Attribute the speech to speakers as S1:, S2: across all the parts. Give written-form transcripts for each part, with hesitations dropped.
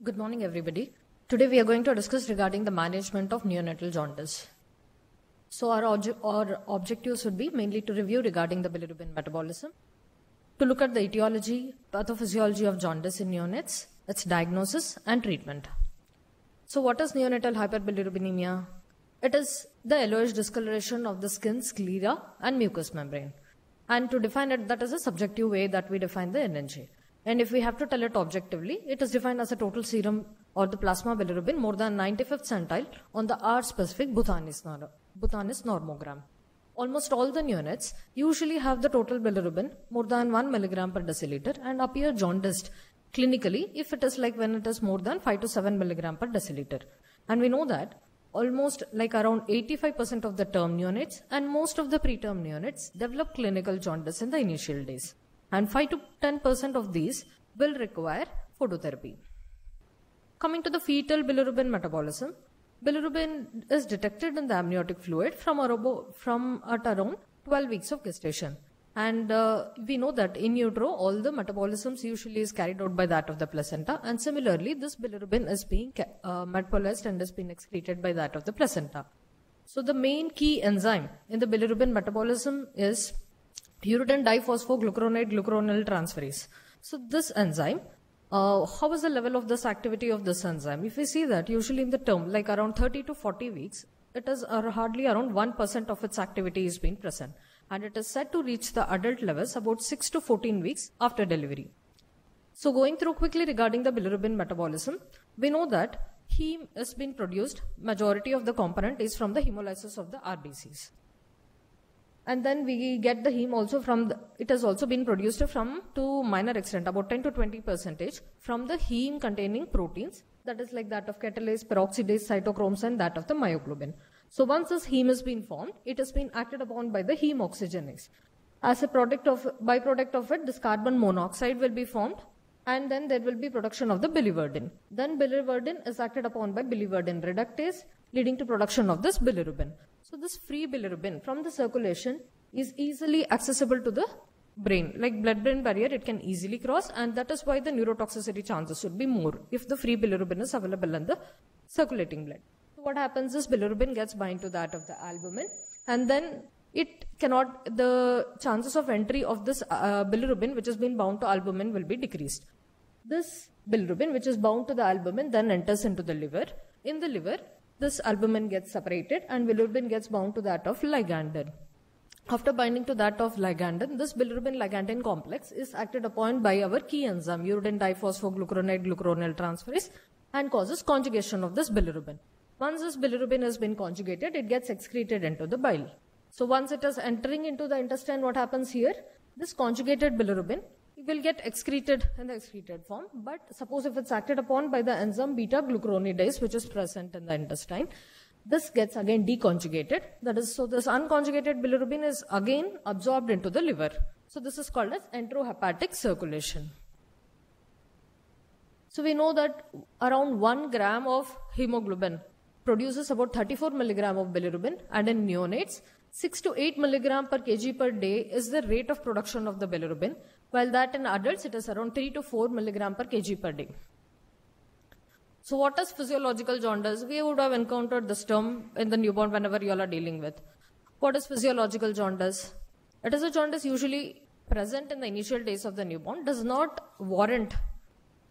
S1: Good morning, everybody. Today we are going to discuss regarding the management of neonatal jaundice. So our objectives would be mainly to review regarding the bilirubin metabolism, to look at the etiology, pathophysiology of jaundice in neonates, its diagnosis and treatment. So what is neonatal hyperbilirubinemia? It is the yellowish discoloration of the skin, sclera and mucous membrane. And to define it, that is a subjective way that we define the NNJ. And if we have to tell it objectively, it is defined as a total serum or the plasma bilirubin more than 95th centile on the R-specific Bhutanese normogram. Almost all the neonates usually have the total bilirubin more than 1 milligram per deciliter and appear jaundiced clinically if it is like when it is more than 5 to 7 milligram per deciliter. And we know that almost like around 85% of the term neonates and most of the preterm neonates develop clinical jaundice in the initial days. And 5 to 10% of these will require phototherapy. Coming to the fetal bilirubin metabolism, bilirubin is detected in the amniotic fluid from at around 12 weeks of gestation. And we know that in utero, all the metabolisms usually is carried out by that of the placenta. And similarly, this bilirubin is being metabolized and is being excreted by that of the placenta. So the main key enzyme in the bilirubin metabolism is uridine diphosphoglucuronate glucuronil transferase. So this enzyme, how is the level of this activity of this enzyme? If we see that usually in the term like around 30 to 40 weeks, it is hardly around 1% of its activity is being present. And it is said to reach the adult levels about 6 to 14 weeks after delivery. So going through quickly regarding the bilirubin metabolism, we know that heme is being produced. Majority of the component is from the hemolysis of the RBCs. And then we get the heme also from, it has also been produced from to minor extent, about 10 to 20% from the heme containing proteins, that is like that of catalase, peroxidase, cytochromes and that of the myoglobin. So once this heme has been formed, it has been acted upon by the heme oxygenase. As a byproduct of it, this carbon monoxide will be formed and then there will be production of the biliverdin. Then biliverdin is acted upon by biliverdin reductase, leading to production of this bilirubin. So this free bilirubin from the circulation is easily accessible to the brain. Like blood-brain barrier, it can easily cross, and that is why the neurotoxicity chances would be more if the free bilirubin is available in the circulating blood. So what happens is bilirubin gets bind to that of the albumin, and then the chances of entry of this bilirubin which has been bound to albumin will be decreased. This bilirubin which is bound to the albumin then enters into the liver. In the liver, this albumin gets separated and bilirubin gets bound to that of ligandin. After binding to that of ligandin, this bilirubin ligandin complex is acted upon by our key enzyme, uridine diphosphoglucuronate glucuronil transferase, and causes conjugation of this bilirubin. Once this bilirubin has been conjugated, it gets excreted into the bile. So once it is entering into the intestine, what happens here? This conjugated bilirubin will get excreted in the excreted form, but suppose if it's acted upon by the enzyme beta glucuronidase which is present in the intestine, this gets again deconjugated. That is, so this unconjugated bilirubin is again absorbed into the liver. So this is called as enterohepatic circulation. So we know that around 1 gram of hemoglobin produces about 34 milligram of bilirubin, and in neonates 6 to 8 milligram per kg per day is the rate of production of the bilirubin, while that in adults it is around 3 to 4 milligram per kg per day. So what is physiological jaundice? We would have encountered this term in the newborn whenever you all are dealing with. What is physiological jaundice? It is a jaundice usually present in the initial days of the newborn, does not warrant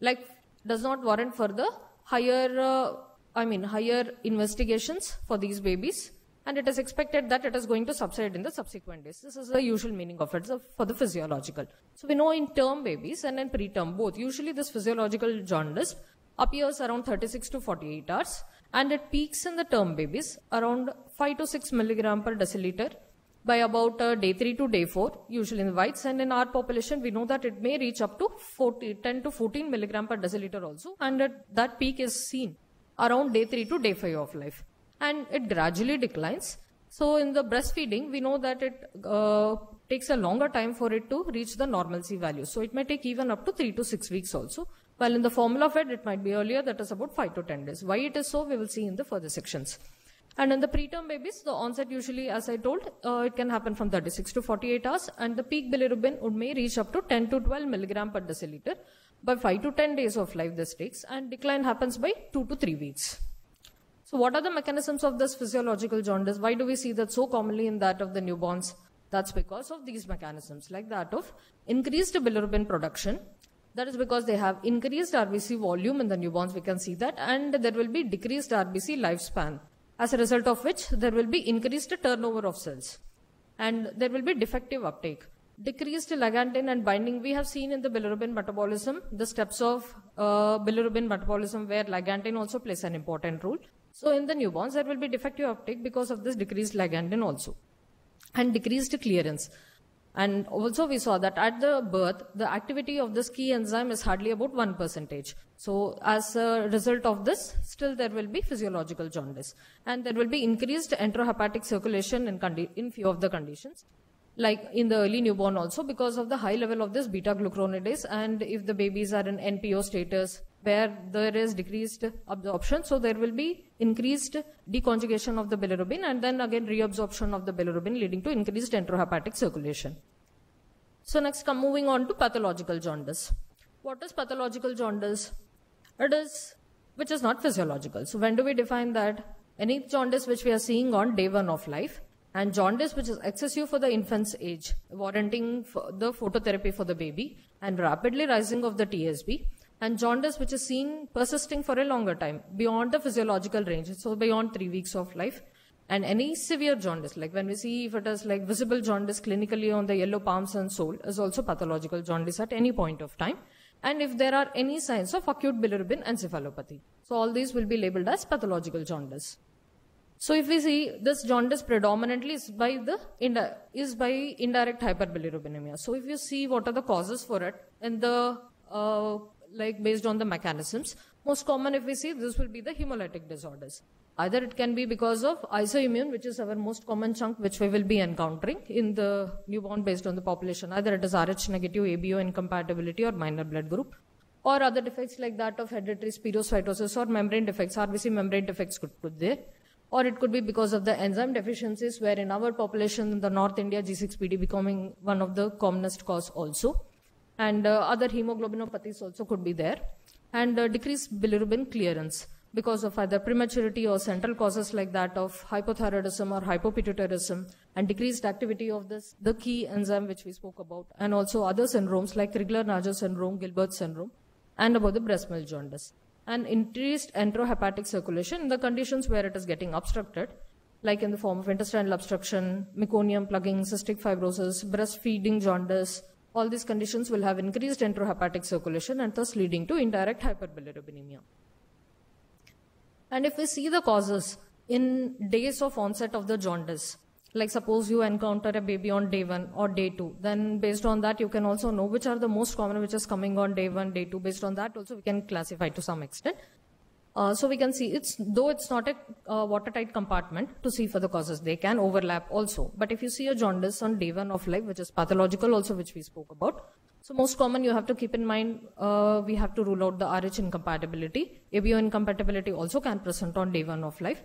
S1: for the higher investigations for these babies, and it is expected that it is going to subside in the subsequent days. This is the usual meaning of it for the physiological. So we know in term babies and in preterm both, usually this physiological jaundice appears around 36 to 48 hours, and it peaks in the term babies around 5 to 6 milligram per deciliter by about day 3 to day 4, usually in the whites, and in our population we know that it may reach up to 10 to 14 milligram per deciliter also, and that peak is seen around day 3 to day 5 of life, and it gradually declines. So in the breastfeeding, we know that it takes a longer time for it to reach the normalcy value. So it may take even up to 3 to 6 weeks also. While in the formula fed, it might be earlier, that is about 5 to 10 days. Why it is so, we will see in the further sections. And in the preterm babies, the onset usually, as I told, it can happen from 36 to 48 hours, and the peak bilirubin may reach up to 10 to 12 milligram per deciliter. by 5 to 10 days of life this takes, and decline happens by 2 to 3 weeks. So what are the mechanisms of this physiological jaundice? Why do we see that so commonly in that of the newborns? That's because of these mechanisms, like that of increased bilirubin production. That is because they have increased RBC volume in the newborns, we can see that, and there will be decreased RBC lifespan, as a result of which there will be increased turnover of cells, and there will be defective uptake. Decreased ligandin and binding, we have seen in the bilirubin metabolism, the steps of bilirubin metabolism where ligandin also plays an important role. So in the newborns, there will be defective uptake because of this decreased ligandin also, and decreased clearance. And also we saw that at the birth, the activity of this key enzyme is hardly about 1%. So as a result of this, still there will be physiological jaundice. And there will be increased enterohepatic circulation in few of the conditions, like in the early newborn also, because of the high level of this beta-glucuronidase. And if the babies are in NPO status, where there is decreased absorption, so there will be increased deconjugation of the bilirubin, and then again reabsorption of the bilirubin, leading to increased enterohepatic circulation. So next, moving on to pathological jaundice. What is pathological jaundice? It is which is not physiological. So when do we define that? Any jaundice which we are seeing on day 1 of life, and jaundice which is excessive for the infant's age, warranting the phototherapy for the baby, and rapidly rising of the TSB, and jaundice which is seen persisting for a longer time, beyond the physiological range, so beyond 3 weeks of life. And any severe jaundice, like when we see if it is like visible jaundice clinically on the yellow palms and sole, is also pathological jaundice at any point of time. And if there are any signs of acute bilirubin encephalopathy. So all these will be labeled as pathological jaundice. So if we see this jaundice predominantly is by indirect hyperbilirubinemia. So if you see what are the causes for it in the based on the mechanisms, most common if we see this will be the hemolytic disorders. Either it can be because of isoimmune, which is our most common chunk which we will be encountering in the newborn based on the population. Either it is Rh negative, ABO incompatibility or minor blood group, or other defects like that of hereditary spherocytosis or membrane defects, RBC membrane defects could be there. Or it could be because of the enzyme deficiencies, where in our population in the North India, G6PD becoming one of the commonest cause also. And other hemoglobinopathies also could be there. And decreased bilirubin clearance because of either prematurity or central causes like that of hypothyroidism or hypopituitarism, and decreased activity of the key enzyme which we spoke about, and also other syndromes like Crigler-Najjar syndrome, Gilbert syndrome, and about the breast milk jaundice. And increased enterohepatic circulation in the conditions where it is getting obstructed, like in the form of intestinal obstruction, meconium plugging, cystic fibrosis, breastfeeding jaundice. All these conditions will have increased enterohepatic circulation and thus leading to indirect hyperbilirubinemia. And if we see the causes in days of onset of the jaundice, like suppose you encounter a baby on day 1 or day 2, then based on that you can also know which are the most common which is coming on day 1, day 2. Based on that also we can classify to some extent. So we can see though it's not a watertight compartment to see for the causes, they can overlap also. But if you see a jaundice on day 1 of life, which is pathological also, which we spoke about, so most common you have to keep in mind, we have to rule out the Rh incompatibility. ABO incompatibility also can present on day 1 of life,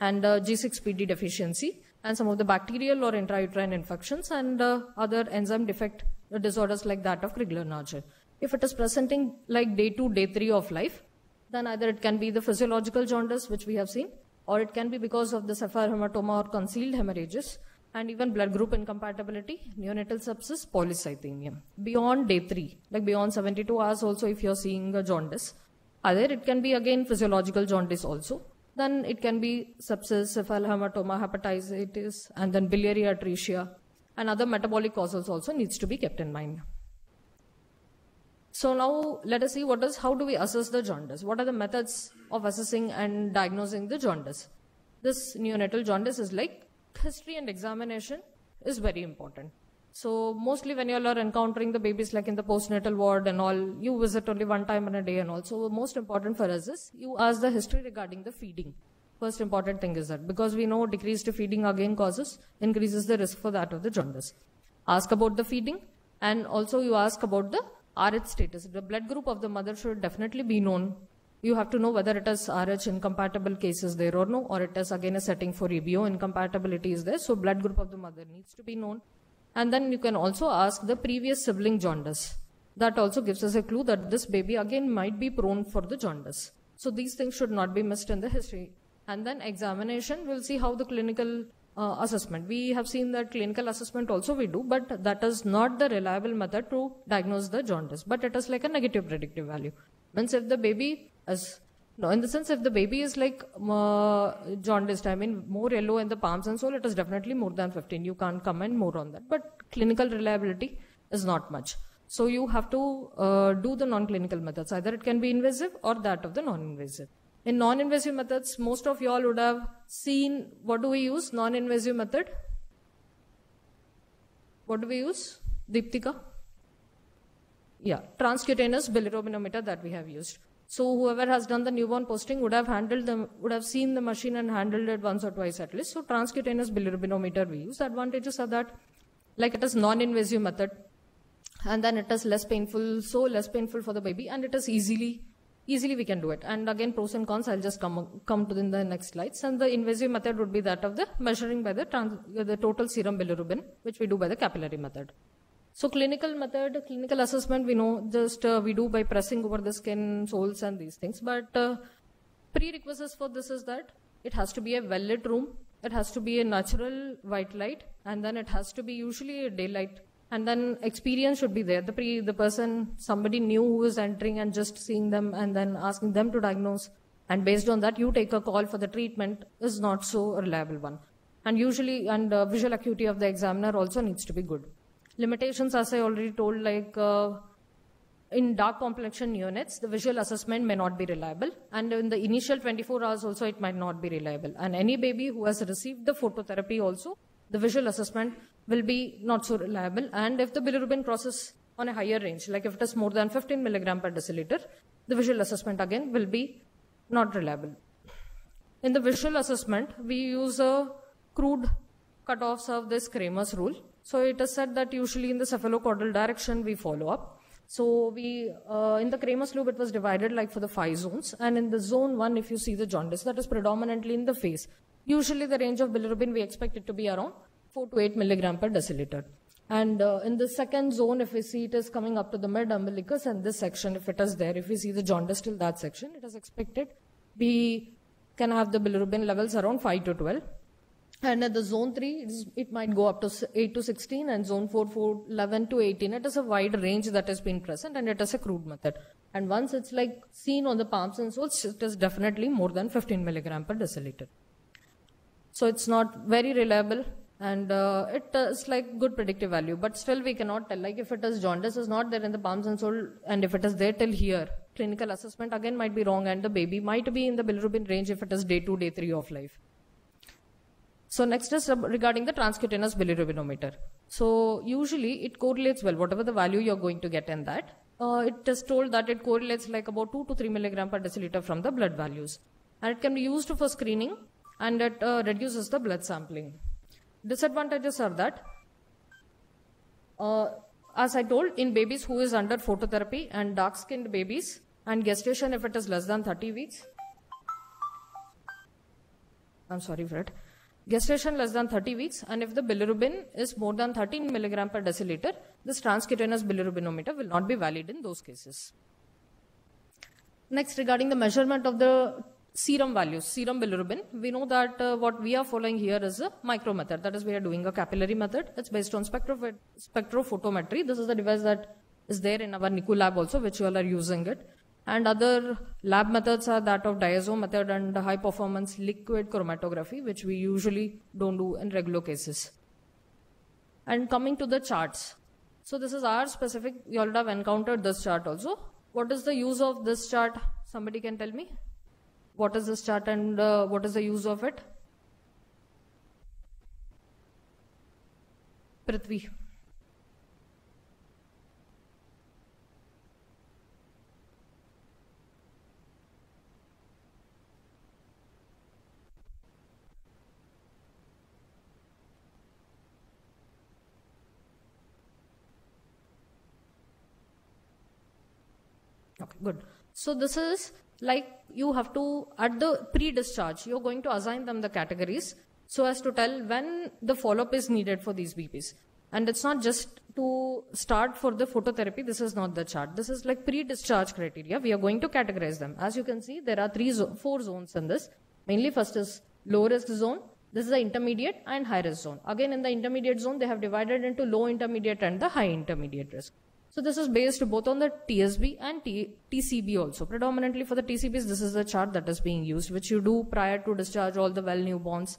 S1: and G6PD deficiency, and some of the bacterial or intrauterine infections, and other enzyme defect disorders like that of Crigler-Najjar. If it is presenting like day 2, day 3 of life, then either it can be the physiological jaundice which we have seen, or it can be because of the sapphire hematoma or concealed hemorrhages, and even blood group incompatibility, neonatal sepsis, polycythemia. Beyond day 3, like beyond 72 hours also, if you're seeing a jaundice, either it can be again physiological jaundice also, then it can be sepsis, sapphire hematoma, hepatitis, and then biliary atresia, and other metabolic causes also needs to be kept in mind. So now let us see how do we assess the jaundice? What are the methods of assessing and diagnosing the jaundice? This neonatal jaundice is like history and examination is very important. So mostly when you are encountering the babies like in the postnatal ward and all, you visit only one time in a day and all. So most important for us is you ask the history regarding the feeding. First important thing is that, because we know decreased feeding again increases the risk for that of the jaundice. Ask about the feeding, and also you ask about the Rh status. The blood group of the mother should definitely be known. You have to know whether it is Rh incompatible cases there or no, or it is again a setting for ABO incompatibility is there. So blood group of the mother needs to be known. And then you can also ask the previous sibling jaundice. that also gives us a clue that this baby again might be prone for the jaundice. So these things should not be missed in the history. And then examination, we'll see how the clinical assessment. We have seen that clinical assessment also we do, but that is not the reliable method to diagnose the jaundice, but it is like a negative predictive value. Means if the baby is, no, in the sense if the baby is like jaundiced, I mean more yellow in the palms and soul, it is definitely more than 15. You can't comment more on that, but clinical reliability is not much. So you have to do the non-clinical methods. Either it can be invasive or that of the non-invasive. In non-invasive methods, most of you all would have seen, what do we use? Non-invasive method. What do we use? Deeptika? Yeah, transcutaneous bilirubinometer that we have used. So whoever has done the newborn posting would have handled them, would have seen the machine and handled it once or twice at least. So transcutaneous bilirubinometer we use. The advantages are that, like it is non-invasive method, and then it is less painful, so less painful for the baby, and it is easily we can do it. And again, pros and cons, I'll just come to in the next slides. And the invasive method would be that of the measuring by the total serum bilirubin, which we do by the capillary method. So clinical method, clinical assessment, we know just we do by pressing over the skin, soles and these things. But prerequisites for this is that it has to be a well-lit room, it has to be a natural white light, and then it has to be usually a daylight. And then experience should be there. The person, somebody new who is entering and just seeing them and then asking them to diagnose. And based on that, you take a call for the treatment is not so reliable one. And usually, visual acuity of the examiner also needs to be good. Limitations, as I already told, like in dark complexion neonates, the visual assessment may not be reliable. And in the initial 24 hours also, it might not be reliable. And any baby who has received the phototherapy also, the visual assessment will be not so reliable. And if the bilirubin crosses on a higher range, like if it is more than 15 milligram per deciliter, the visual assessment again will be not reliable. In the visual assessment, we use a crude cutoffs of this Kramer's rule. So it is said that usually in the cephalocaudal direction we follow up. So we, in the Kramer's loop, it was divided like for the 5 zones. And in the zone 1, if you see the jaundice, that is predominantly in the face. Usually the range of bilirubin, we expect it to be around 4 to 8 milligram per deciliter. And in the second zone, if we see it is coming up to the mid-umbilicus, and this section, if it is there, if we see the jaundice till that section, it is expected we can have the bilirubin levels around 5 to 12. And at the zone 3, it might go up to 8 to 16, and zone 4, 11 to 18. It is a wide range that has been present, and it is a crude method. And once it's like seen on the palms and soles, it is definitely more than 15 milligram per deciliter. So it's not very reliable, and it is like good predictive value, but still we cannot tell. Like if it is jaundice is not there in the palms and sole, and if it is there till here, clinical assessment again might be wrong, and the baby might be in the bilirubin range if it is day 2, day 3 of life. So next is regarding the transcutaneous bilirubinometer. So usually it correlates well, whatever the value you're going to get in that. It is told that it correlates like about 2 to 3 milligram per deciliter from the blood values. And it can be used for screening, and it reduces the blood sampling. Disadvantages are that, as I told, in babies who is under phototherapy and dark-skinned babies, and gestation if it is less than 30 weeks. I'm sorry for it. Gestation less than 30 weeks, and if the bilirubin is more than 13 milligram per deciliter, this transcutaneous bilirubinometer will not be valid in those cases. Next, regarding the measurement of the serum values, serum bilirubin, we know that what we are following here is a micro method. That is, we are doing a capillary method. It's based on spectrophotometry. This is the device that is there in our NICU lab also, which you all are using it. And other lab methods are that of diazo method and high performance liquid chromatography, which we usually don't do in regular cases. And coming to the charts. So this is our specific, you all have encountered this chart also. What is the use of this chart? Somebody can tell me? What is this chart and what is the use of it? Prithvi. Okay, good. So this is like you have to, at the pre-discharge, you're going to assign them the categories so as to tell when the follow-up is needed for these BPs. And it's not just to start for the phototherapy. This is not the chart. This is like pre-discharge criteria. We are going to categorize them. As you can see, there are four zones in this. Mainly first is low risk zone. This is the intermediate and high risk zone. Again, in the intermediate zone, they have divided into low intermediate and the high intermediate risk. So this is based both on the TSB and TCB also. Predominantly for the TCBs, this is the chart that is being used, which you do prior to discharge all the well newborns.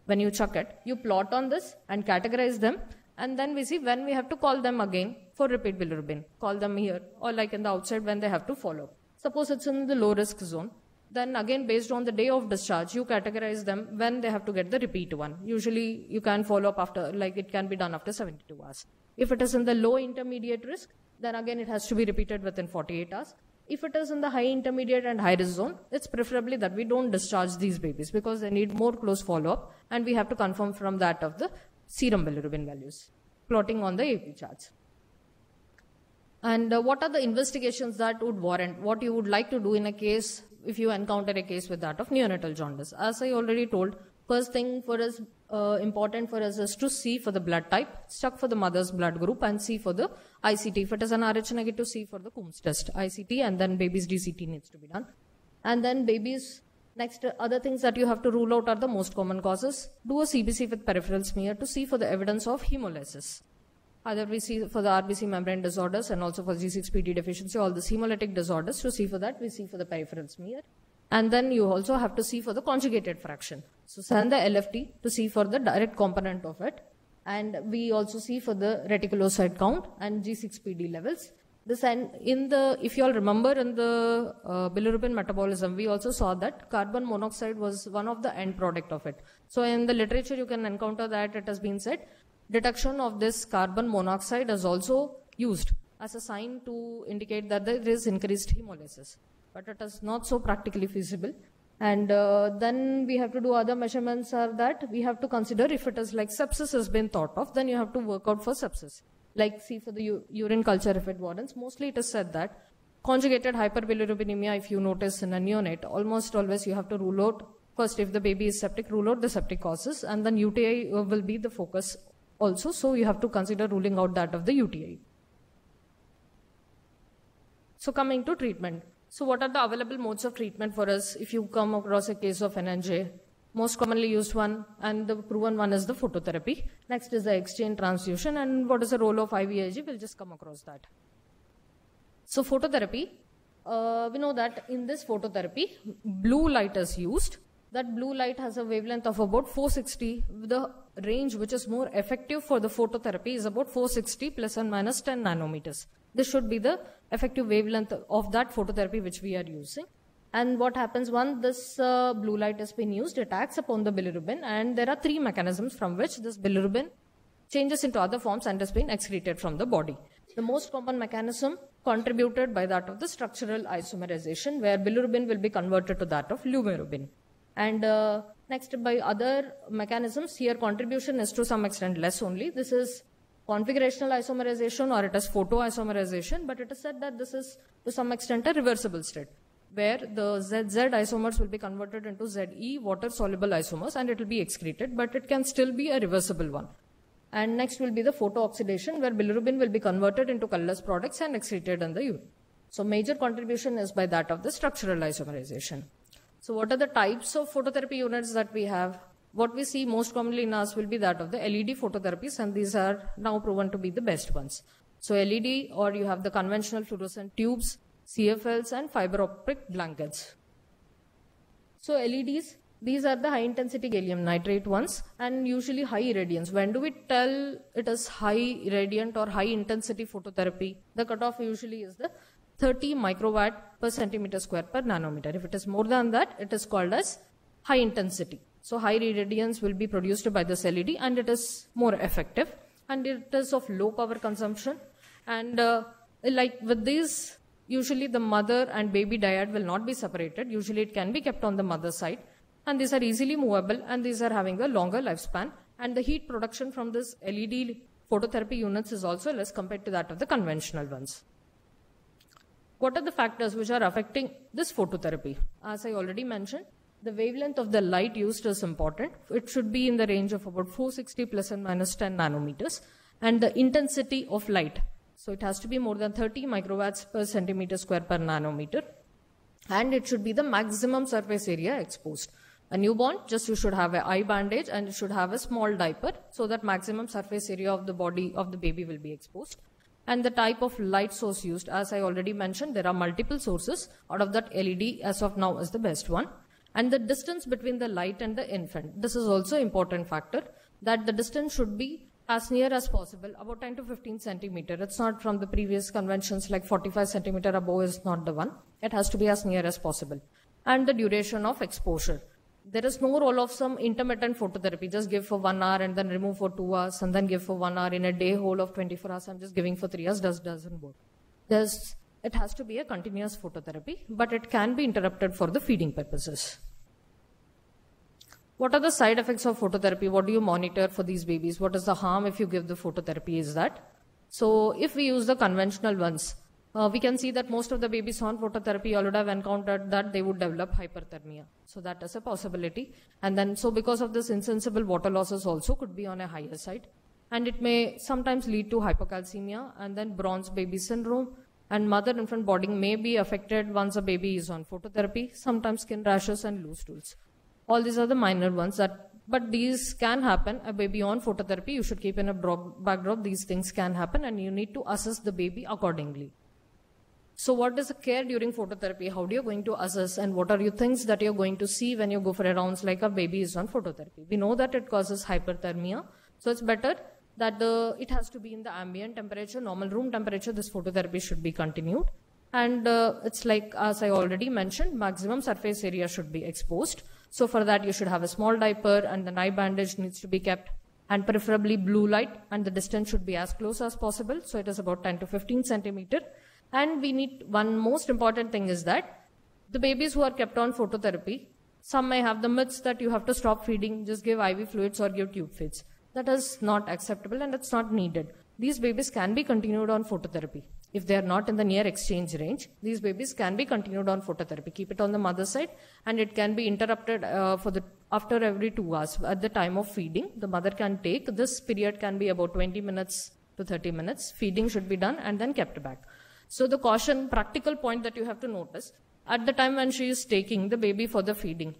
S1: When you chuck it, you plot on this and categorize them. And then we see when we have to call them again for repeat bilirubin. Call them here or like in the outside when they have to follow. Suppose it's in the low risk zone. Then again, based on the day of discharge, you categorize them when they have to get the repeat one. Usually you can follow up after, like it can be done after 72 hours. If it is in the low intermediate risk, then again it has to be repeated within 48 hours. If it is in the high intermediate and high risk zone, it's preferably that we don't discharge these babies because they need more close follow-up and we have to confirm from that of the serum bilirubin values, plotting on the AP charts. And what are the investigations that would warrant what you would like to do in a case if you encounter a case with that of neonatal jaundice? As I already told, first thing for us, important for us is to see for the blood type, check for the mother's blood group and see for the ICT. If it is an Rh negative, see for the Coombs test, ICT, and then baby's DCT needs to be done. And then babies, next other things that you have to rule out are the most common causes. Do a CBC with peripheral smear to see for the evidence of hemolysis. Either we see for the RBC membrane disorders and also for G6PD deficiency, all the hemolytic disorders. To see for that, we see for the peripheral smear. And then you also have to see for the conjugated fraction. So send the LFT to see for the direct component of it. And we also see for the reticulocyte count and G6PD levels. This and in the, if you all remember in the bilirubin metabolism, we also saw that carbon monoxide was one of the end product of it. So in the literature, you can encounter that it has been said, detection of this carbon monoxide is also used as a sign to indicate that there is increased hemolysis. But it is not so practically feasible. And then we have to do other measurements are that we have to consider if it is like sepsis has been thought of, then you have to work out for sepsis. Like see for the urine culture if it warrants. Mostly it is said that conjugated hyperbilirubinemia, if you notice in a neonate, almost always you have to rule out, first if the baby is septic, rule out the septic causes, and then UTI will be the focus also. So you have to consider ruling out that of the UTI. So coming to treatment. So what are the available modes of treatment for us if you come across a case of NNJ? Most commonly used one and the proven one is the phototherapy. Next is the exchange transfusion, and what is the role of IVIG? We'll just come across that. So phototherapy, we know that in this phototherapy, blue light is used. That blue light has a wavelength of about 460. The range which is more effective for the phototherapy is about 460 plus and minus 10 nanometers. This should be the effective wavelength of that phototherapy which we are using. And what happens once this blue light has been used, it acts upon the bilirubin, and there are three mechanisms from which this bilirubin changes into other forms and has been excreted from the body. The most common mechanism contributed by that of the structural isomerization, where bilirubin will be converted to that of lumirubin. And next by other mechanisms, here contribution is to some extent less only. This is configurational isomerization or it is photoisomerization, but it is said that this is to some extent a reversible state, where the ZZ isomers will be converted into ZE water-soluble isomers and it will be excreted, but it can still be a reversible one. And next will be the photooxidation, where bilirubin will be converted into colorless products and excreted in the urine. So major contribution is by that of the structural isomerization. So what are the types of phototherapy units that we have? What we see most commonly in us will be that of the LED phototherapies, and these are now proven to be the best ones. So LED, or you have the conventional fluorescent tubes, CFLs and fiber optic blankets. So LEDs, these are the high intensity gallium nitrate ones and usually high irradiance. When do we tell it is high irradiant or high intensity phototherapy? The cutoff usually is the 30 microwatt per centimeter square per nanometer. If it is more than that, it is called as high intensity. So high irradiance will be produced by this LED and it is more effective and it is of low power consumption. And like with these, usually the mother and baby dyad will not be separated. Usually it can be kept on the mother's side. And these are easily movable and these are having a longer lifespan. And the heat production from this LED phototherapy units is also less compared to that of the conventional ones. What are the factors which are affecting this phototherapy? As I already mentioned, the wavelength of the light used is important. It should be in the range of about 460 plus and minus 10 nanometers. and the intensity of light. So it has to be more than 30 microwatts per centimeter square per nanometer, and it should be the maximum surface area exposed. A newborn, just you should have an eye bandage and you should have a small diaper so that maximum surface area of the body of the baby will be exposed. And the type of light source used, as I already mentioned, there are multiple sources. Out of that, LED as of now is the best one. And the distance between the light and the infant, this is also an important factor, that the distance should be as near as possible, about 10 to 15 centimeter. It's not from the previous conventions like 45 centimeter above is not the one. It has to be as near as possible. And the duration of exposure. There is no role of some intermittent phototherapy. Just give for 1 hour and then remove for 2 hours and then give for 1 hour in a day whole of 24 hours. I'm just giving for 3 hours. Doesn't work. It has to be a continuous phototherapy, but it can be interrupted for the feeding purposes. What are the side effects of phototherapy? What do you monitor for these babies? What is the harm if you give the phototherapy is that? So if we use the conventional ones, we can see that most of the babies on phototherapy all would have encountered that they would develop hyperthermia. So that is a possibility. And then, so because of this, insensible water losses also could be on a higher side. And it may sometimes lead to hypocalcemia and then bronze baby syndrome. And mother-infant bonding may be affected once a baby is on phototherapy, sometimes skin rashes and loose stools. All these are the minor ones, but these can happen. A baby on phototherapy, you should keep in a backdrop. These things can happen and you need to assess the baby accordingly. So what is the care during phototherapy? How do you going to assess and what are your things that you're going to see when you go for a rounds like a baby is on phototherapy? We know that it causes hyperthermia. So it's better that it has to be in the ambient temperature, normal room temperature. This phototherapy should be continued. And it's like, as I already mentioned, maximum surface area should be exposed. So for that, you should have a small diaper and the eye bandage needs to be kept and preferably blue light, and the distance should be as close as possible. So it is about 10 to 15 centimeter. And we need one most important thing is that the babies who are kept on phototherapy, some may have the myths that you have to stop feeding, just give IV fluids or give tube feeds. That is not acceptable and it's not needed. These babies can be continued on phototherapy. If they are not in the near exchange range, these babies can be continued on phototherapy. Keep it on the mother side and it can be interrupted after every 2 hours. At the time of feeding, the mother can take, this period can be about 20 minutes to 30 minutes. Feeding should be done and then kept back. So the caution, practical point that you have to notice, at the time when she is taking the baby for the feeding,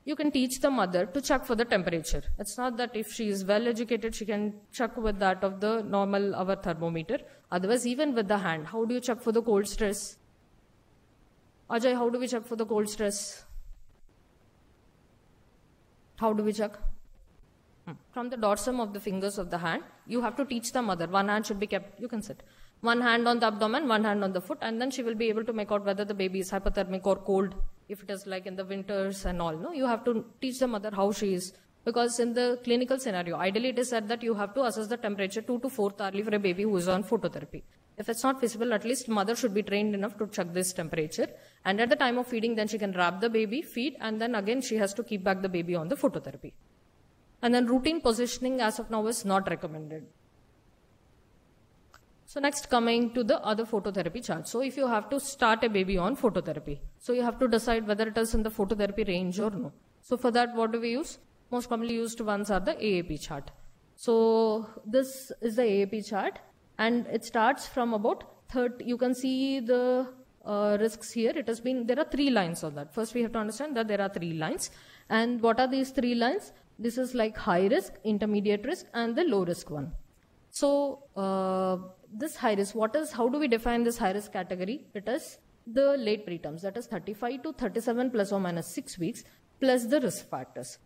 S1: you can teach the mother to check for the temperature. It's not that if she is well educated, she can check with that of the normal our thermometer. Otherwise, even with the hand, how do you check for the cold stress? Ajay, how do we check for the cold stress? How do we check? From the dorsum of the fingers of the hand, you have to teach the mother. One hand should be kept, you can sit. One hand on the abdomen, one hand on the foot, and then she will be able to make out whether the baby is hypothermic or cold, if it is like in the winters and all. No, you have to teach the mother how she is. Because in the clinical scenario, ideally it is said that you have to assess the temperature 2 to 4th hourly for a baby who is on phototherapy. If it's not feasible, at least mother should be trained enough to check this temperature. And at the time of feeding, then she can wrap the baby, feed, and then again she has to keep back the baby on the phototherapy. And then routine positioning as of now is not recommended. So next, coming to the other phototherapy chart. So if you have to start a baby on phototherapy, so you have to decide whether it is in the phototherapy range or no. So for that, what do we use? Most commonly used ones are the AAP chart. So this is the AAP chart and it starts from about 30. You can see the risks here. It has been, there are 3 lines on that. First, we have to understand that there are 3 lines. And what are these 3 lines? This is like high risk, intermediate risk, and the low risk one. So this high risk, how do we define this high risk category? It is the late preterms, that is 35 to 37 plus or minus 6 weeks, plus the risk factors.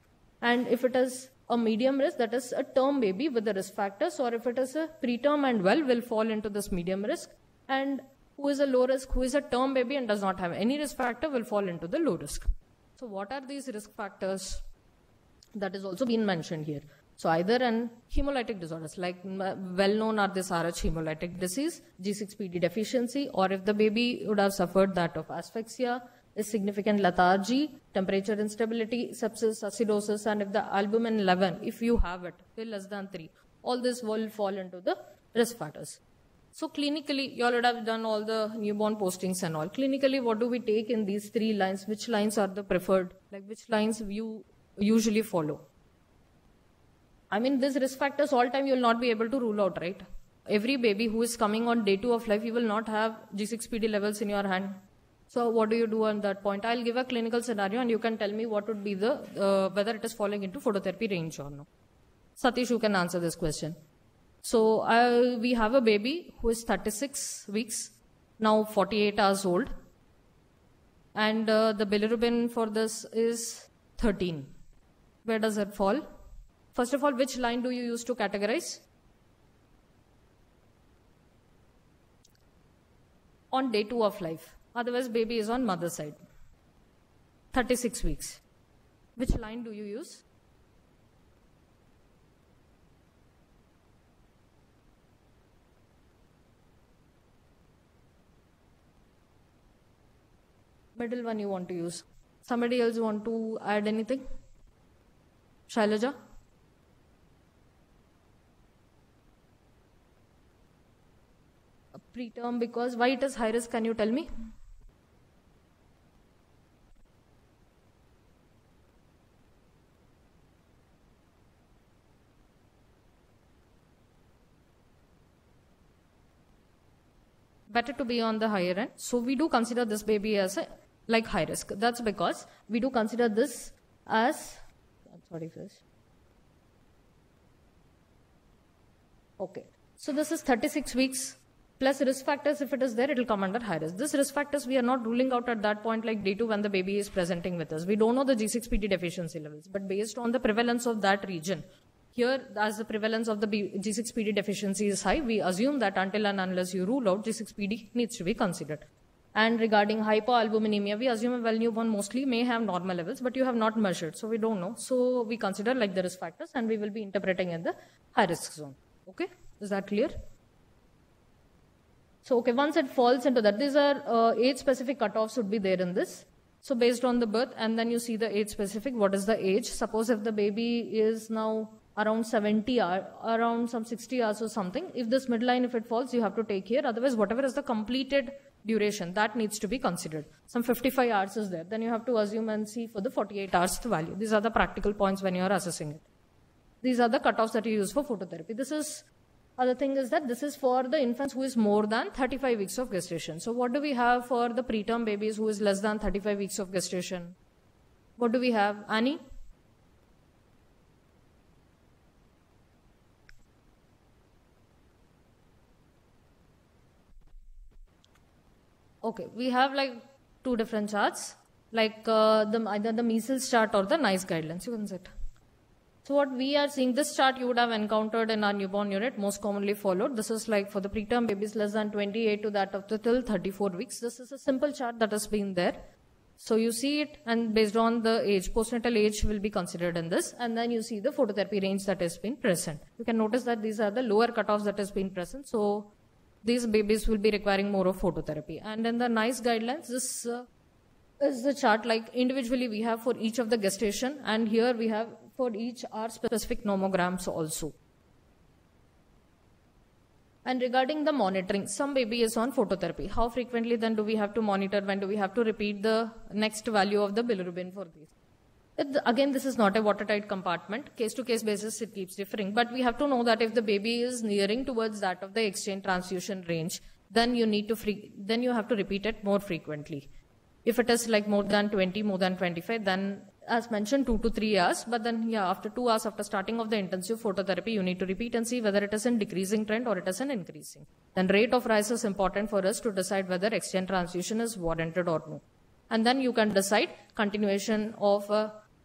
S1: And if it is a medium risk, that is a term baby with the risk factors, or if it is a preterm and well, will fall into this medium risk. And who is a low risk, who is a term baby and does not have any risk factor, will fall into the low risk. So what are these risk factors? That is also been mentioned here. So either an hemolytic disorders, like well known are this Rh hemolytic disease, G6PD deficiency, or if the baby would have suffered that of asphyxia, is significant lethargy, temperature instability, sepsis, acidosis, and if the albumin 11, if you have it, less than 3, all this will fall into the risk factors. So clinically, you all would have done all the newborn postings and all. Clinically, what do we take in these 3 lines? Which lines are the preferred? Like which lines you usually follow? I mean, these risk factors all time you will not be able to rule out, right? Every baby who is coming on day 2 of life, you will not have G6PD levels in your hand. So what do you do on that point? I'll give a clinical scenario and you can tell me what would be the, whether it is falling into phototherapy range or no. Satish, you can answer this question. So we have a baby who is 36 weeks, now 48 hours old. And the bilirubin for this is 13. Where does it fall? First of all, which line do you use to categorize? On day 2 of life. Otherwise, baby is on mother side. 36 weeks. Which line do you use? Middle one you want to use. Somebody else want to add anything? Shailaja? Preterm, because why it is high risk, can you tell me? Better to be on the higher end. So we do consider this baby as like high risk. That's because we do consider this as, sorry first. Okay. So this is 36 weeks. Plus risk factors, if it is there, it will come under high risk. This risk factors we are not ruling out at that point like day 2 when the baby is presenting with us. We don't know the G6PD deficiency levels, but based on the prevalence of that region, here as the prevalence of the G6PD deficiency is high, we assume that until and unless you rule out, G6PD needs to be considered. And regarding hypoalbuminemia, we assume a well newborn mostly may have normal levels, but you have not measured, so we don't know. So we consider like the risk factors and we will be interpreting in the high risk zone. Okay, is that clear? So, okay, once it falls into that, these are age-specific cutoffs would be there in this. So, based on the birth, and then you see the age-specific, what is the age? Suppose if the baby is now around 70 hours, around some 60 hours or something, if this midline, if it falls, you have to take here. Otherwise, whatever is the completed duration, that needs to be considered. Some 55 hours is there. Then you have to assume and see for the 48 hours the value. These are the practical points when you are assessing it. These are the cutoffs that you use for phototherapy. This is other thing is that this is for the infants who is more than 35 weeks of gestation. So what do we have for the preterm babies who is less than 35 weeks of gestation? What do we have? Annie? Okay, we have like 2 different charts, like either the measles chart or the NICE guidelines. You can sit. So what we are seeing, this chart you would have encountered in our newborn unit, most commonly followed. This is like for the preterm babies less than 28 to that of the till 34 weeks. This is a simple chart that has been there. So you see it, and based on the age, postnatal age will be considered in this, and then you see the phototherapy range that has been present. You can notice that these are the lower cutoffs that has been present. So these babies will be requiring more of phototherapy. And in the NICE guidelines, this is the chart like individually we have for each of the gestation, and here we have for each our specific nomograms also. And regarding the monitoring, some baby is on phototherapy. How frequently then do we have to monitor? When do we have to repeat the next value of the bilirubin for these? Again, this is not a watertight compartment. Case to case basis, it keeps differing. But we have to know that if the baby is nearing towards that of the exchange transfusion range, then you need to then you have to repeat it more frequently. If it is like more than 20, more than 25, then as mentioned 2 to 3 hours, but then yeah, after 2 hours after starting of the intensive phototherapy, you need to repeat and see whether it is in decreasing trend or it is in increasing. Then rate of rise is important for us to decide whether exchange transfusion is warranted or no. And then you can decide continuation of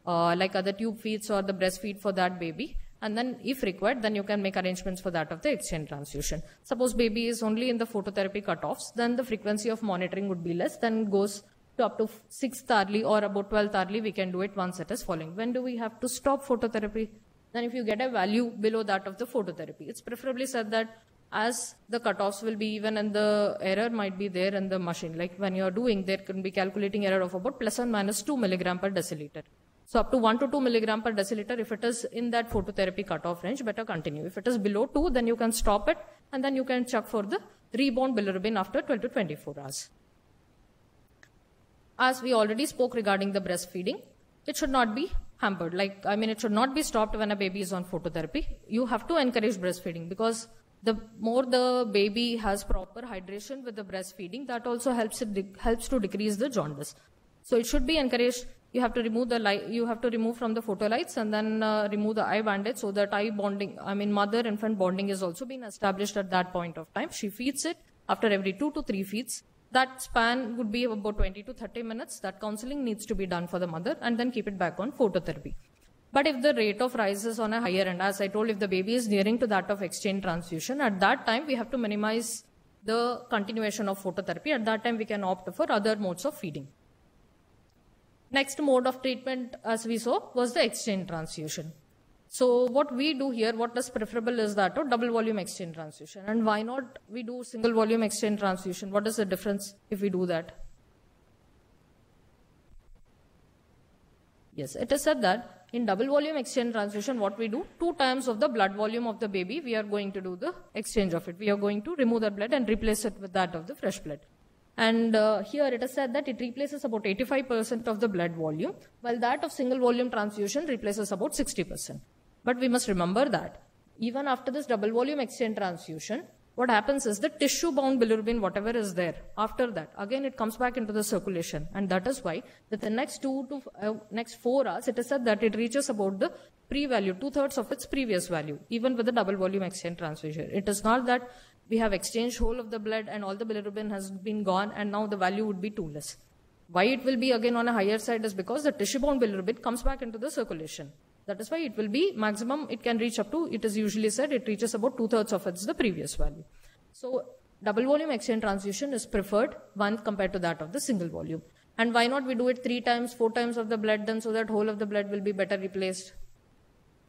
S1: like other tube feeds or the breastfeed for that baby. And then if required, then you can make arrangements for that of the exchange transfusion. Suppose baby is only in the phototherapy cutoffs, then the frequency of monitoring would be less, then goes to up to 6th hourly or about 12th hourly, we can do it once it is falling. When do we have to stop phototherapy? Then if you get a value below that of the phototherapy, it's preferably said that as the cutoffs will be even and the error might be there in the machine. Like when you are doing, there can be calculating error of about plus or minus 2 milligram per deciliter. So up to 1 to 2 milligram per deciliter, if it is in that phototherapy cutoff range, better continue. If it is below 2, then you can stop it and then you can check for the rebound bilirubin after 12 to 24 hours. As we already spoke regarding the breastfeeding, it should not be hampered. Like, I mean, it should not be stopped when a baby is on phototherapy. You have to encourage breastfeeding, because the more the baby has proper hydration with the breastfeeding, that also helps to decrease the jaundice. So it should be encouraged. You have to remove the light, you have to remove from the photolights, and then remove the eye bandage, so that eye bonding, I mean mother-infant bonding is also being established at that point of time. She feeds it after every 2 to 3 feeds. That span would be about 20 to 30 minutes. That counseling needs to be done for the mother, and then keep it back on phototherapy. But if the rate of rise is on a higher end, as I told, if the baby is nearing to that of exchange transfusion, at that time we have to minimize the continuation of phototherapy. At that time we can opt for other modes of feeding. Next mode of treatment, as we saw, was the exchange transfusion. So what we do here, what is preferable is that of double volume exchange transfusion. And why not we do single volume exchange transfusion? What is the difference if we do that? Yes, it is said that in double volume exchange transfusion, what we do, 2 times of the blood volume of the baby, we are going to do the exchange of it. We are going to remove that blood and replace it with that of the fresh blood. And here it is said that it replaces about 85% of the blood volume, while that of single volume transfusion replaces about 60%. But we must remember that even after this double volume exchange transfusion, what happens is the tissue-bound bilirubin, whatever is there, after that, again it comes back into the circulation. And that is why that the next 4 hours, it is said that it reaches about the pre-value, 2/3 of its previous value, even with the double volume exchange transfusion. It is not that we have exchanged whole of the blood and all the bilirubin has been gone and now the value would be too less. Why it will be again on a higher side is because the tissue-bound bilirubin comes back into the circulation. That is why it will be maximum, it can reach up to, it is usually said, it reaches about 2/3 of its the previous value. So double volume exchange transfusion is preferred one compared to that of the single volume. And why not we do it 3 times, 4 times of the blood then, so that whole of the blood will be better replaced.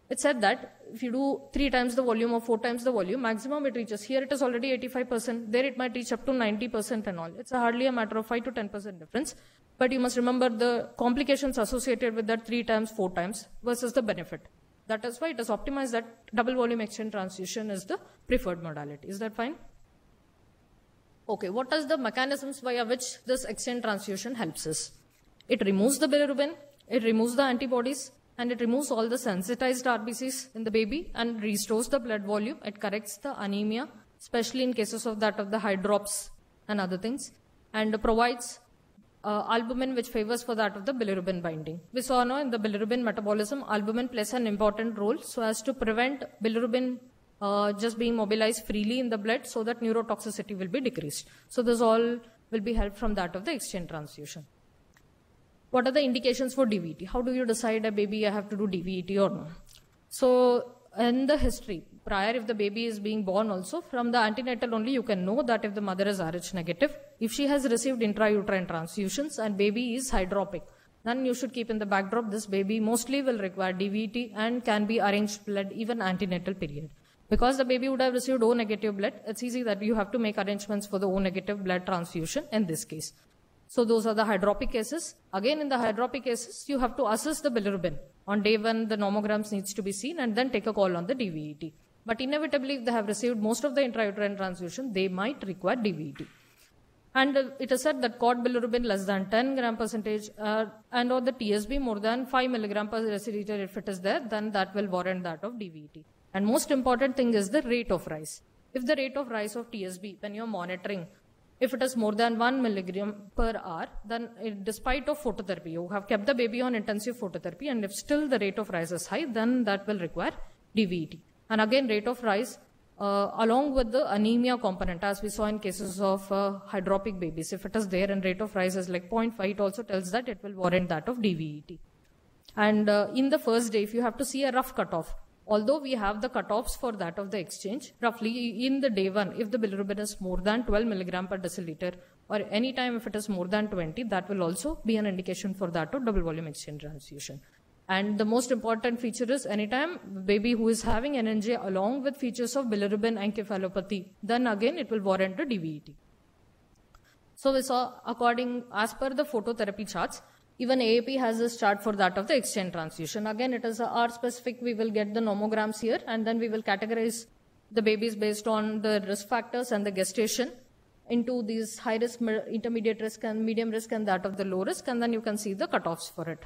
S1: It said that if you do 3 times the volume or 4 times the volume, maximum it reaches. Here it is already 85%. There it might reach up to 90% and all. It's hardly a matter of 5 to 10% difference. But you must remember the complications associated with that 3 times, 4 times versus the benefit. That is why it is optimized that double volume exchange transfusion is the preferred modality. Is that fine? Okay, what are the mechanisms via which this exchange transfusion helps us? It removes the bilirubin, it removes the antibodies, and it removes all the sensitized RBCs in the baby and restores the blood volume. It corrects the anemia, especially in cases of that of the hydrops and other things, and provides albumin, which favors for that of the bilirubin binding. We saw now in the bilirubin metabolism, albumin plays an important role so as to prevent bilirubin just being mobilized freely in the blood, so that neurotoxicity will be decreased. So this all will be helped from that of the exchange transfusion. What are the indications for DVT? How do you decide a baby I have to do DVT or no? So in the history, prior if the baby is being born also, from the antenatal only you can know that if the mother is Rh negative, if she has received intrauterine transfusions and baby is hydropic, then you should keep in the backdrop this baby mostly will require DVT and can be arranged blood even antenatal period. Because the baby would have received O negative blood, it's easy that you have to make arrangements for the O negative blood transfusion in this case. So those are the hydropic cases. Again, in the hydropic cases, you have to assess the bilirubin. On day 1, the nomograms needs to be seen and then take a call on the DVT. But inevitably, if they have received most of the intrauterine transfusion, they might require DVT. And it is said that cord bilirubin less than 10 gram percentage and or the TSB more than 5 milligram per deciliter, if it is there, then that will warrant that of DVT. And most important thing is the rate of rise. If the rate of rise of TSB, when you're monitoring, if it is more than 1 milligram per hour, then despite of phototherapy, you have kept the baby on intensive phototherapy, and if still the rate of rise is high, then that will require DVT. And again, rate of rise along with the anemia component, as we saw in cases of hydropic babies, if it is there and rate of rise is like 0.5, it also tells that it will warrant that of DVT. And in the first day, if you have to see a rough cutoff, although we have the cutoffs for that of the exchange, roughly in the day 1, if the bilirubin is more than 12 milligram per deciliter, or any time if it is more than 20, that will also be an indication for that of double volume exchange transfusion. And the most important feature is anytime baby who is having NNJ along with features of bilirubin encephalopathy, then again it will warrant a DVT. So we saw as per the phototherapy charts, even AAP has this chart for that of the exchange transfusion. Again, it is R specific. We will get the nomograms here, and then we will categorize the babies based on the risk factors and the gestation into these high risk, intermediate risk and medium risk and that of the low risk, and then you can see the cutoffs for it.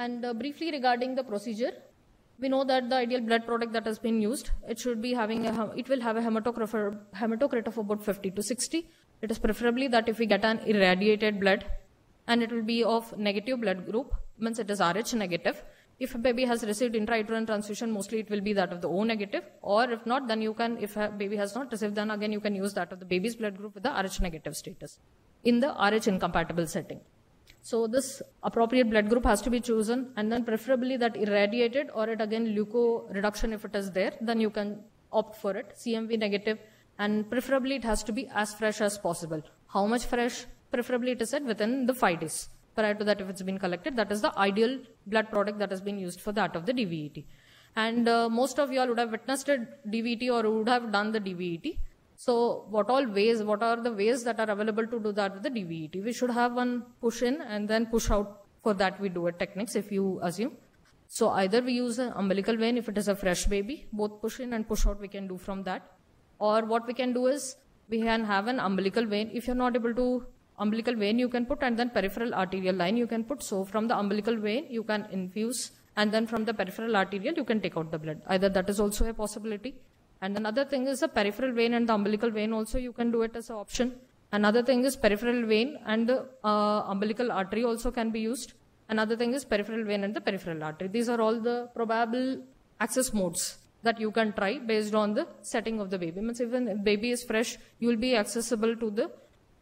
S1: And briefly regarding the procedure, we know that the ideal blood product that has been used, it will have a hematocrit of about 50 to 60. It is preferably that if we get an irradiated blood, and it will be of negative blood group, means it is Rh negative. If a baby has received intrauterine transfusion, mostly it will be that of the O negative, or if not, then you can, if a baby has not received, then again you can use that of the baby's blood group with the Rh negative status in the Rh incompatible setting. So this appropriate blood group has to be chosen, and then preferably that irradiated, or it again leuko reduction if it is there, then you can opt for it, CMV negative, and preferably it has to be as fresh as possible. How much fresh? Preferably it is said within the 5 days. Prior to that, if it's been collected, that is the ideal blood product that has been used for that of the DVET. And most of you all would have witnessed a DVET or would have done the DVET. So what are the ways that are available to do that with the DVET? We should have one push in and then push out. For that we do it techniques, if you assume. So either we use an umbilical vein if it is a fresh baby, both push in and push out we can do from that. Or what we can do is we can have an umbilical vein. If you're not able to, umbilical vein you can put, and then peripheral arterial line you can put. So from the umbilical vein you can infuse, and then from the peripheral arterial you can take out the blood. Either that is also a possibility. And another thing is the peripheral vein and the umbilical vein also you can do it as an option. Another thing is peripheral vein and the umbilical artery also can be used. Another thing is peripheral vein and the peripheral artery. These are all the probable access modes that you can try based on the setting of the baby. Means even if baby is fresh, you will be accessible to the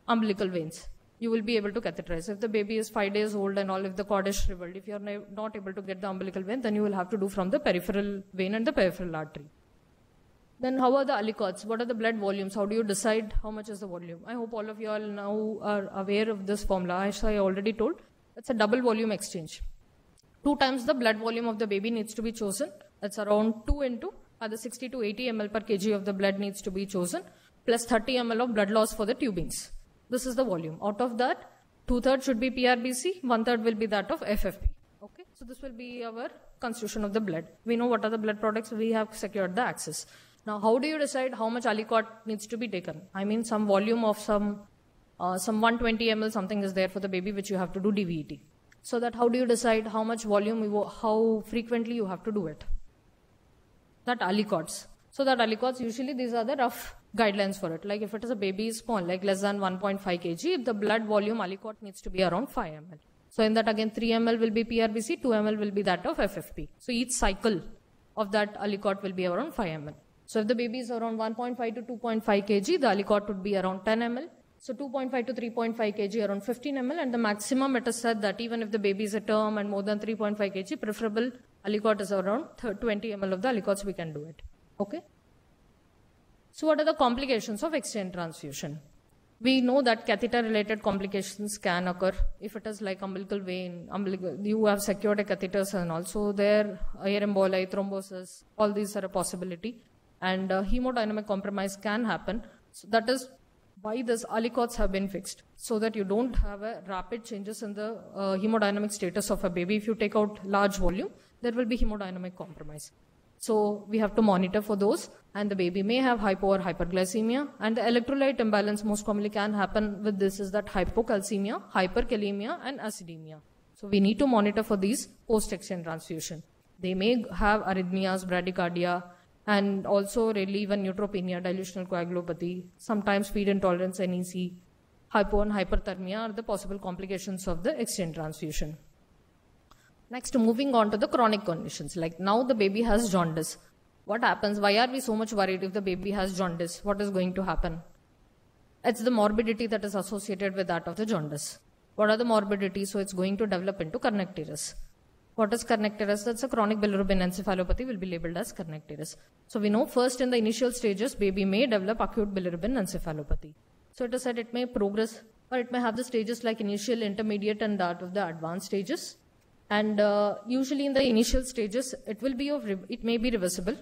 S1: umbilical veins. You will be able to catheterize. If the baby is 5 days old and all, if the cord is shriveled, if you are not able to get the umbilical vein, then you will have to do from the peripheral vein and the peripheral artery. Then how are the aliquots? What are the blood volumes? How do you decide how much is the volume? I hope all of you all now are aware of this formula. As I already told, it's a double volume exchange. 2 times the blood volume of the baby needs to be chosen. That's around 2 into either 60 to 80 ml per kg of the blood needs to be chosen, plus 30 ml of blood loss for the tubings. This is the volume. Out of that, 2/3 should be PRBC, 1/3 will be that of FFP. Okay, so this will be our constitution of the blood. We know what are the blood products, we have secured the access. Now, how do you decide how much aliquot needs to be taken? I mean, some volume of some 120 ml something is there for the baby which you have to do DVET. So that how do you decide how much volume, how frequently you have to do it? That aliquots. So that aliquots, usually these are the rough guidelines for it. Like if it is a baby small, like less than 1.5 kg, the blood volume aliquot needs to be around 5 ml. So in that again 3 ml will be PRBC, 2 ml will be that of FFP. So each cycle of that aliquot will be around 5 ml. So if the baby is around 1.5 to 2.5 kg, the aliquot would be around 10 ml. So 2.5 to 3.5 kg around 15 ml, and the maximum it is said that even if the baby is a term and more than 3.5 kg, preferable aliquot is around 20 ml of the aliquots we can do it. Okay. So what are the complications of exchange transfusion? We know that catheter related complications can occur if it is like umbilical vein, you have secured a catheters and also there air emboli, thrombosis, all these are a possibility. And hemodynamic compromise can happen. So that is why these aliquots have been fixed, so that you don't have a rapid changes in the hemodynamic status of a baby. If you take out large volume, there will be hemodynamic compromise. So we have to monitor for those, and the baby may have hypo or hyperglycemia, and the electrolyte imbalance most commonly can happen with this is that hypocalcemia, hyperkalemia and acidemia. So we need to monitor for these post-exchange transfusion. They may have arrhythmias, bradycardia, and also relieve and neutropenia, dilutional coagulopathy, sometimes feed intolerance, NEC, hypo and hyperthermia are the possible complications of the exchange transfusion. Next, moving on to the chronic conditions, like now the baby has jaundice. What happens? Why are we so much worried if the baby has jaundice? What is going to happen? It's the morbidity that is associated with that of the jaundice. What are the morbidities? So it's going to develop into kernicterus. What is kernicterus? That's a chronic bilirubin encephalopathy will be labeled as kernicterus. So we know first in the initial stages, baby may develop acute bilirubin encephalopathy. So it is said it may progress, or it may have the stages like initial, intermediate and that of the advanced stages. And usually in the initial stages, it may be reversible,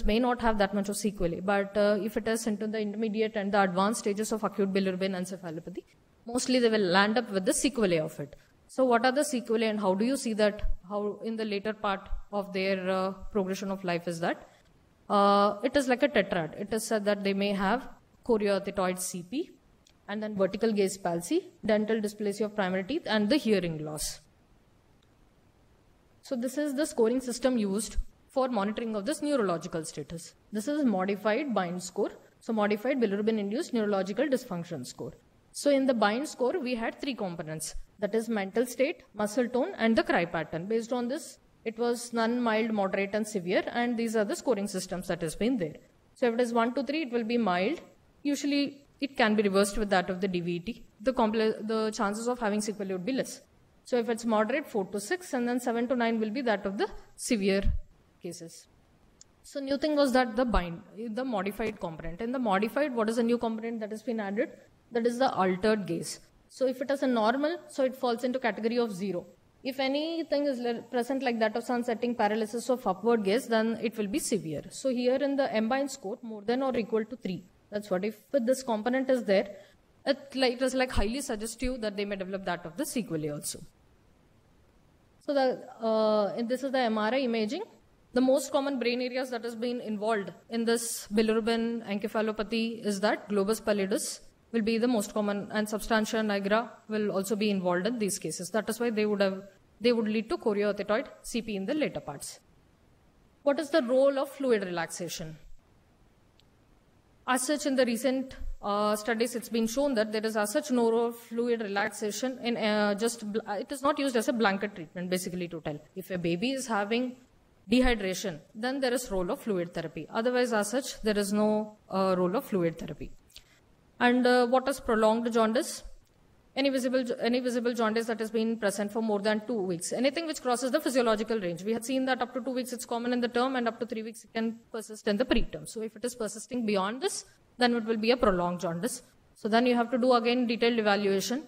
S1: may not have that much of sequelae. But if it is into the intermediate and the advanced stages of acute bilirubin encephalopathy, mostly they will land up with the sequelae of it. So what are the sequelae and how do you see that, how in the later part of their progression of life is that? It is like a tetrad. It is said that they may have chorioathetoid CP, and then vertical gaze palsy, dental dysplasia of primary teeth, and the hearing loss. So this is the scoring system used for monitoring of this neurological status. This is modified BIND score. So modified bilirubin-induced neurological dysfunction score. So in the BIND score, we had 3 components. That is mental state, muscle tone, and the cry pattern. Based on this, it was none, mild, moderate, and severe. And these are the scoring systems that has been there. So if it is 1 to 3, it will be mild. Usually, it can be reversed with that of the DVT. The chances of having sequelae would be less. So if it's moderate, 4 to 6, and then 7 to 9 will be that of the severe cases. So new thing was that the modified component. In the modified, what is the new component that has been added? That is the altered gaze. So if it is a normal, so it falls into category of 0. If anything is present like that of sun-setting paralysis of upward gaze, then it will be severe. So here in the M-BIND score, more than or equal to 3. That's what if this component is there, it is like highly suggestive that they may develop that of the sequelae also. So this is the MRI imaging. The most common brain areas that has been involved in this bilirubin encephalopathy is that globus pallidus will be the most common, and substantia nigra will also be involved in these cases. That is why they would lead to choriothetoid CP in the later parts. What is the role of fluid relaxation? As such, in the recent studies, it's been shown that there is as such no role of fluid relaxation in it is not used as a blanket treatment, basically, to tell. If a baby is having dehydration, then there is role of fluid therapy. Otherwise, as such, there is no role of fluid therapy. And what is prolonged jaundice? Any visible jaundice that has been present for more than 2 weeks. Anything which crosses the physiological range. We had seen that up to 2 weeks it's common in the term, and up to 3 weeks it can persist in the preterm. So if it is persisting beyond this, then it will be a prolonged jaundice. So then you have to do again detailed evaluation.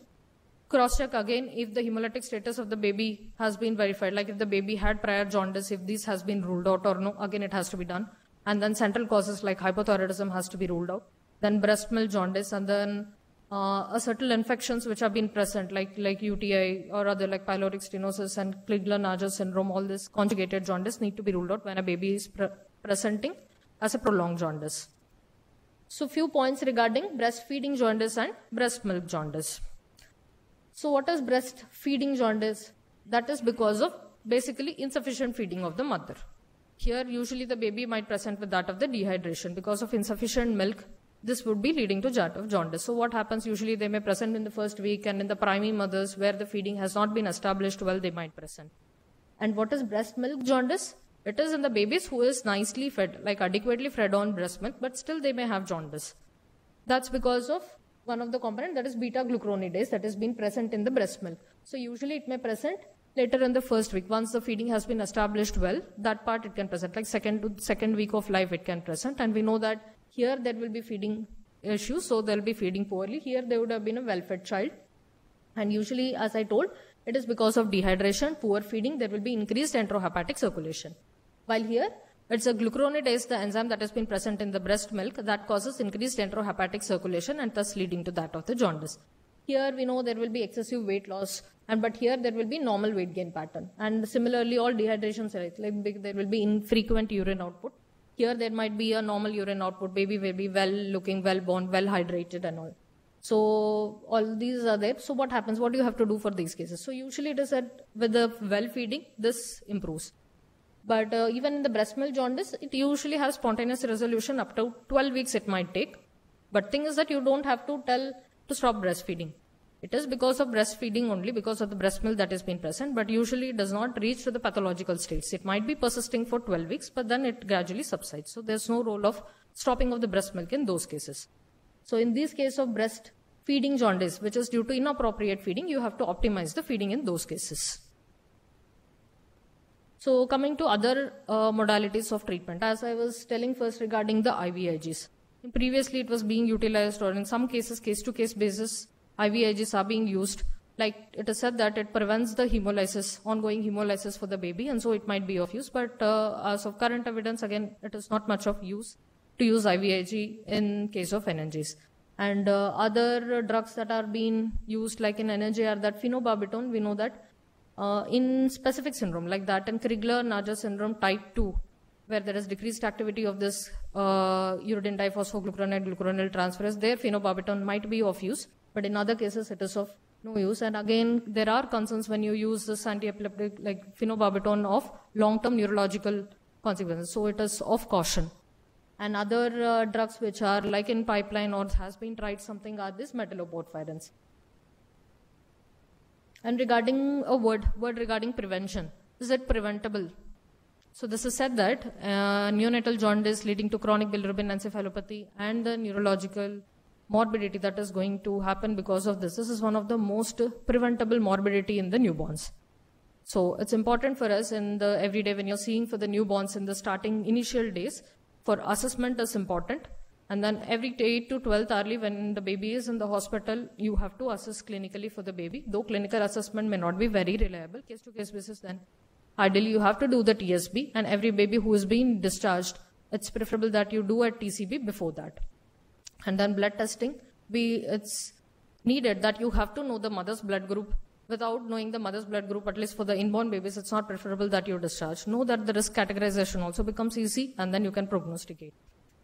S1: Cross-check again if the hemolytic status of the baby has been verified, like if the baby had prior jaundice, if this has been ruled out or no, again it has to be done. And then central causes like hypothyroidism has to be ruled out. Then breast milk jaundice, and then certain infections which have been present like UTI or other like pyloric stenosis and Crigler-Najjar syndrome, all this conjugated jaundice need to be ruled out when a baby is presenting as a prolonged jaundice. So few points regarding breastfeeding jaundice and breast milk jaundice. So what is breastfeeding jaundice? That is because of basically insufficient feeding of the mother. Here usually the baby might present with that of the dehydration. Because of insufficient milk, this would be leading to that of jaundice. So what happens, usually they may present in the first week, and in the primary mothers where the feeding has not been established well, they might present. And what is breast milk jaundice? It is in the babies who is nicely fed, like adequately fed on breast milk, but still they may have jaundice. That's because of one of the component, that is beta-glucuronidase, that has been present in the breast milk. So usually it may present later in the first week. Once the feeding has been established well, that part it can present, like second week of life it can present. And we know that here there will be feeding issues, so they'll be feeding poorly. Here they would have been a well-fed child. And usually, as I told, it is because of dehydration, poor feeding, there will be increased enterohepatic circulation. While here, it's a glucuronidase, the enzyme that has been present in the breast milk, that causes increased enterohepatic circulation and thus leading to that of the jaundice. Here we know there will be excessive weight loss, but here there will be normal weight gain pattern. And similarly, all dehydrations, like there will be infrequent urine output. Here there might be a normal urine output, baby will be well looking, well born, well hydrated and all. So all these are there. So what happens? What do you have to do for these cases? So usually it is that with the well feeding, this improves. But even in the breast milk jaundice, it usually has spontaneous resolution up to 12 weeks it might take. But thing is that you don't have to tell to stop breastfeeding. It is because of breastfeeding only, because of the breast milk that has been present, but usually it does not reach to the pathological states. It might be persisting for 12 weeks, but then it gradually subsides. So there's no role of stopping of the breast milk in those cases. So in this case of breastfeeding jaundice, which is due to inappropriate feeding, you have to optimize the feeding in those cases. So coming to other modalities of treatment, as I was telling first regarding the IVIGs. Previously it was being utilized, or in some cases, case-to-case basis, IVIGs are being used. Like it is said that it prevents the hemolysis, ongoing hemolysis for the baby, and so it might be of use. But as of current evidence, again, it is not much of use to use IVIG in case of NNJs. And other drugs that are being used, like in NNJ, are that phenobarbital. We know that in specific syndrome, like that in Crigler-Najjar syndrome type 2, where there is decreased activity of this uridine diphosphoglucuronide glucuronil transferase, there phenobarbital might be of use. But in other cases, it is of no use. And again, there are concerns when you use this anti-epileptic like phenobarbital of long-term neurological consequences. So it is of caution. And other drugs which are like in pipeline or has been tried something are these metalloporphyrins. And regarding a word regarding prevention, is it preventable? So this is said that neonatal jaundice leading to chronic bilirubin encephalopathy and the neurological morbidity that is going to happen because of this. This is one of the most preventable morbidity in the newborns. So it's important for us in the everyday when you're seeing for the newborns in the starting initial days, for assessment is important. And then every 8 to 12th hourly when the baby is in the hospital, you have to assess clinically for the baby. Though clinical assessment may not be very reliable, case to case basis, then ideally you have to do the TSB, and every baby who is being discharged, it's preferable that you do a TCB before that. And then blood testing, it's needed that you have to know the mother's blood group. Without knowing the mother's blood group, at least for the inborn babies, it's not preferable that you discharge. Know that the risk categorization also becomes easy, and then you can prognosticate.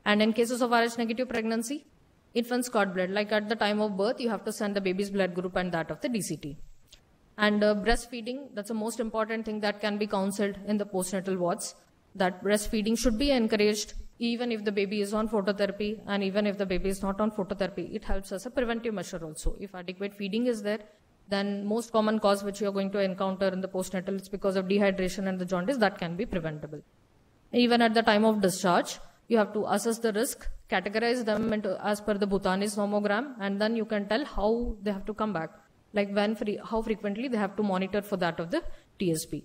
S1: And in cases of Rh negative pregnancy, infant's cord blood, like at the time of birth, you have to send the baby's blood group and that of the DCT. And breastfeeding, that's the most important thing that can be counseled in the postnatal wards, that breastfeeding should be encouraged even if the baby is on phototherapy and even if the baby is not on phototherapy. It helps as a preventive measure also. If adequate feeding is there, then most common cause which you are going to encounter in the postnatal is because of dehydration and the jaundice, that can be preventable. Even at the time of discharge, you have to assess the risk, categorize them into, as per the Bhutanese nomogram, and then you can tell how they have to come back, like how frequently they have to monitor for that of the TSB.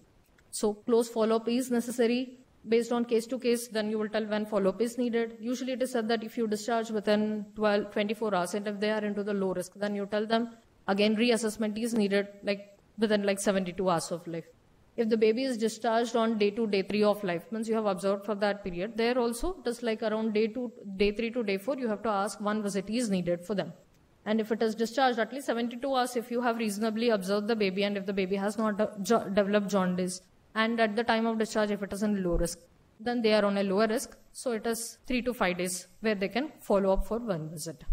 S1: So close follow-up is necessary based on case to case. Then you will tell when follow-up is needed. Usually it is said that if you discharge within 24 hours, and if they are into the low risk, then you tell them again reassessment is needed like within like 72 hours of life. If the baby is discharged on day 2, day 3 of life, means you have observed for that period, there also just like around day 3 to day 4, you have to ask one visit is needed for them. And if it is discharged at least 72 hours, if you have reasonably observed the baby and if the baby has not developed jaundice, and at the time of discharge, if it is in low risk, then they are on a lower risk. So it is 3 to 5 days where they can follow up for one visit.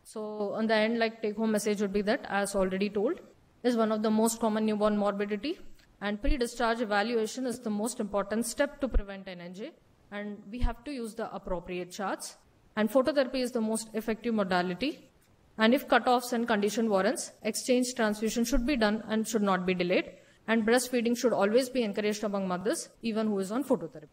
S1: So on the end, like take home message would be that, as already told, is one of the most common newborn morbidity, and pre-discharge evaluation is the most important step to prevent NNJ, and we have to use the appropriate charts, and phototherapy is the most effective modality, and if cutoffs and condition warrants, exchange transfusion should be done and should not be delayed, and breastfeeding should always be encouraged among mothers, even who is on phototherapy.